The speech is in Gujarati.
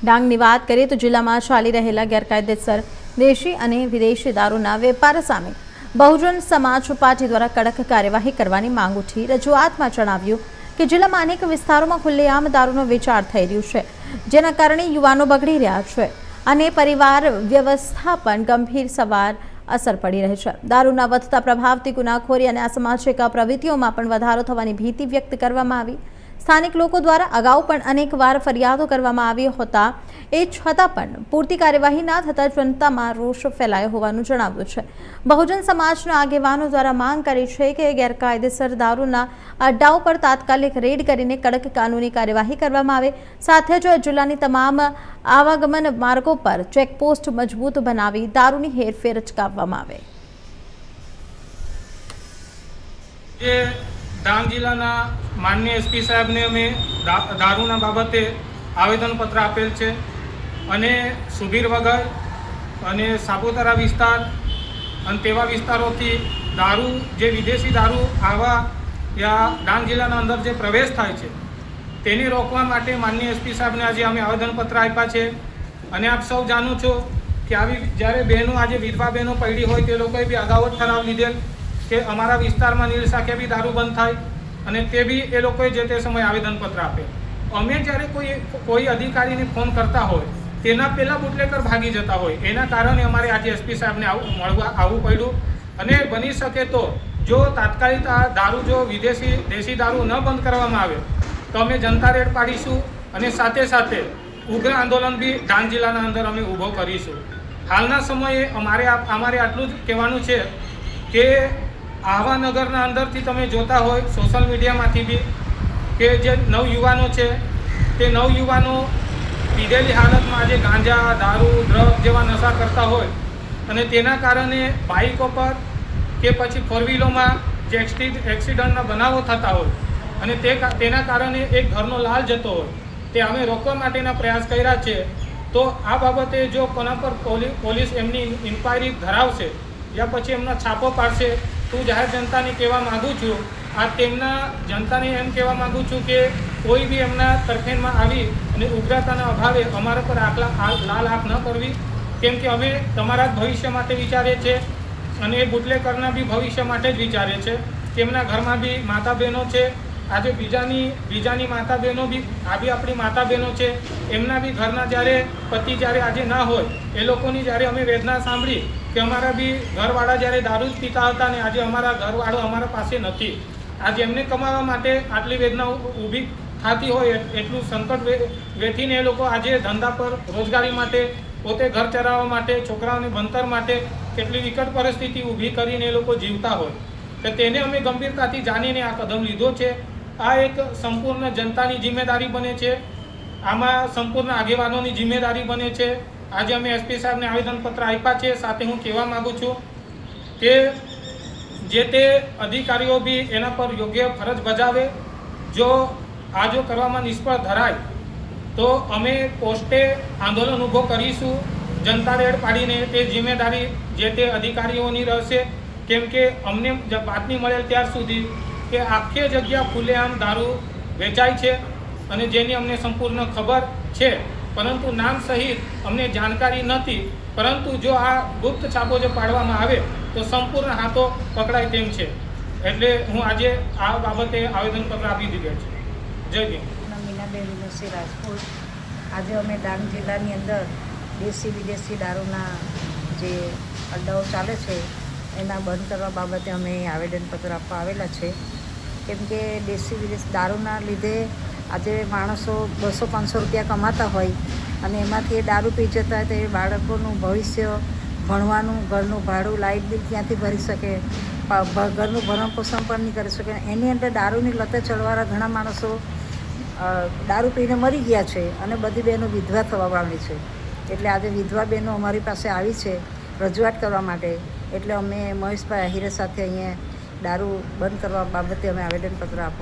ડાંગની વાત કરીએ તો જિલ્લામાં ચાલી રહેલા ગેરકાયદેસર દેશી અને વિદેશી દારૂના વેપાર સામે બહુજન સમાજ પાર્ટી દ્વારા કડક કાર્યવાહી કરવાની માંગ ઉઠી। રજૂઆતમાં જણાવ્યું કે જિલ્લામાં અનેક વિસ્તારોમાં ખુલ્લેઆમ દારૂનો વેચાણ થઈ રહ્યું છે, જેના કારણે યુવાનો બગડી રહ્યા છે અને પરિવાર વ્યવસ્થા પર ગંભીર અસર પડી રહી છે। દારૂના વધતા પ્રભાવથી ગુનાખોરી અને અસામાજિક પ્રવૃત્તિઓમાં પણ વધારો થવાની ભીતિ વ્યક્ત કરવામાં આવી। સ્થાનિક લોકો દ્વારા અગાઉ પણ અનેકવાર ફરિયાદો કરવામાં આવી હતા, એ છતાં પણ પૂરતી કાર્યવાહી ના થતા જનતામાં રોષ ફેલાયો હોવાનું જણાવ્યું છે। બહુજન સમાજના આગેવાનો દ્વારા માંગ કરી છે કે ગેરકાયદેસર દારૂના અડ્ડાઓ પર તાત્કાલિક રેડ કરીને કડક કાનૂની કાર્યવાહી કરવામાં આવે। સાથે જ જિલ્લાની તમામ આવાગમન માર્ગો પર ચેકપોસ્ટ મજબૂત બનાવી દારૂની હેરફેર અટકાવવામાં આવે। ડાંગ જિલ્લાના માનનીય એસપી સાહેબને અમે દારૂના બાબતે આવેદનપત્ર આપેલ છે અને સુબીર વગર અને સાપુતારા વિસ્તાર અને તેવા વિસ્તારોથી દારૂ જે વિદેશી દારૂ આવા યા ડાંગ જિલ્લાના અંદર જે પ્રવેશ થાય છે તેને રોકવા માટે માનનીય એસપી સાહેબને આજે અમે આવેદનપત્ર આપ્યા છે। અને આપ સૌ જાણો છો કે આવી જ્યારે બહેનો આજે વિધવા બહેનો પડી હોય તે લોકોએ બી અગાઉ જ ઠરાવ લીધેલ કે અમારા વિસ્તારમાં નીલ શાખે બી દારૂ બંધ થાય અને તે બી એ લોકોએ જે તે સમયે આવેદનપત્ર આપે। અમે જ્યારે કોઈ અધિકારીને ફોન કરતા હોય તેના પહેલાં બુટલેકર ભાગી જતા હોય, એના કારણે અમારે આજે એસપી સાહેબને મળવા આવવું પડ્યું। અને બની શકે તો જો તાત્કાલિક આ દારૂ જો દેશી દારૂ ન બંધ કરવામાં આવે તો અમે જનતા રેડ પાડીશું અને સાથે સાથે ઉગ્ર આંદોલન બી ડાંગ જિલ્લાના અંદર અમે ઊભો કરીશું। હાલના સમયે અમારે આટલું જ કહેવાનું છે કે આહવા નગરના અંદરથી તમે જોતા હોય સોશિયલ મીડિયામાંથી બી કે જે નવયુવાનો છે તે નવયુવાનો પીધેલી હાલતમાં આજે ગાંજા, દારૂ, ડ્રગ જેવા નશા કરતા હોય અને તેના કારણે બાઇકો પર કે પછી ફોર વ્હીલોમાં જે એક્સિડન્ટના બનાવો થતા હોય અને તેના કારણે એક ઘરનો લાલ જતો હોય, તે અમે રોકવા માટેના પ્રયાસ કર્યા છે। તો આ બાબતે જો કોના પર પોલીસ એમની ઇન્ક્વાયરી ધરાવશે યા પછી એમનો છાપો પાડશે તો જાહેર જનતાને કહેવા માગું છું, આ તેમના જનતાને એમ કહેવા માગું છું કે કોઈ બી એમના તરફેણમાં આવી અને ઉગ્રતાના અભાવે અમારા પર લાલ આંખ ન કરવી, કેમ કે અમે તમારા જ ભવિષ્ય માટે વિચારીએ છીએ અને એ બુટલેકરના બી ભવિષ્ય માટે જ વિચારીએ છીએ। તેમના ઘરમાં બી માતા બહેનો છે, આજે બીજાની માતા બહેનો બી આ બી આપણી માતા બહેનો છે, એમના બી ઘરના જ્યારે પતિ જ્યારે આજે ના હોય એ લોકોની જ્યારે અમે વેદના સાંભળી કે અમારા બી ઘરવાળા જ્યારે દારૂ જ પીતા હતા અને આજે અમારા ઘરવાળો અમારા પાસે નથી, આજે એમને કમાવા માટે આટલી વેદના ઊભી થતી હોય એટલું સંકટ વેઠીને એ લોકો આજે ધંધા પર રોજગારી માટે, પોતે ઘર ચલાવવા માટે, છોકરાઓને ભણતર માટે કેટલી વિકટ પરિસ્થિતિ ઊભી કરીને એ લોકો જીવતા હોય તો તેને અમે ગંભીરતાથી જાણીને આ કદમ લીધો છે। આ એક સંપૂર્ણ જનતાની જિમ્મેદારી બને છે, આમાં સંપૂર્ણ આગેવાનોની જિમ્મેદારી બને છે। આજે અમે એસપી સાહેબને આવેદનપત્ર આપ્યા છે। સાથે હું કહેવા માગું છું કે જે તે અધિકારીઓ બી એના પર યોગ્ય ફરજ બજાવે। જો કરવામાં નિષ્ફળ ધરાય તો અમે પોસ્ટે આંદોલન ઊભો કરીશું, જનતા રેડ પાડીને તે જિમ્મેદારી જે તે અધિકારીઓની રહેશે, કેમ કે અમને બાતમી મળેલ ત્યાર સુધી કે આખી જગ્યા ખુલ્લેઆમ દારૂ વેચાય છે અને જેની અમને સંપૂર્ણ ખબર છે, પરંતુ નામ સહિત અમને જાણકારી નથી। પરંતુ જો આ ગુપ્ત છાપો જો પાડવામાં આવે તો સંપૂર્ણ હાથો પકડાય તેમ છે, એટલે હું આજે આ બાબતે આવેદનપત્ર આપી દીધેલ છે। જય ભીમ। મીનાબેન વિનોદસિંહ રાજપૂત। આજે અમે ડાંગ જિલ્લાની અંદર દેશી વિદેશી દારૂના જે અડ્ડાઓ ચાલે છે એના બંધ કરવા બાબતે અમે આવેદનપત્ર આપવા આવેલા છે, કેમ કે દેશી વિદેશી દારૂના લીધે આજે માણસો 200-500 રૂપિયા કમાતા હોય અને એમાંથી એ દારૂ પી જતા હોય તો એ બાળકોનું ભવિષ્ય, ભણવાનું, ઘરનું ભાડું, લાઇટ બિલ ક્યાંથી ભરી શકે, ઘરનું ભરણ પોષણ પણ નહીં કરી શકે। એની અંદર દારૂની લતે ચડવાળા ઘણા માણસો દારૂ પીને મરી ગયા છે અને બધી બહેનો વિધવા થવા પામી છે। એટલે આજે વિધવા બહેનો અમારી પાસે આવી છે રજૂઆત કરવા માટે, એટલે અમે મહેશભાઈ આહિરે સાથે અહીંયા દારૂ બંધ કરવા બાબતે અમે આવેદનપત્ર આપવા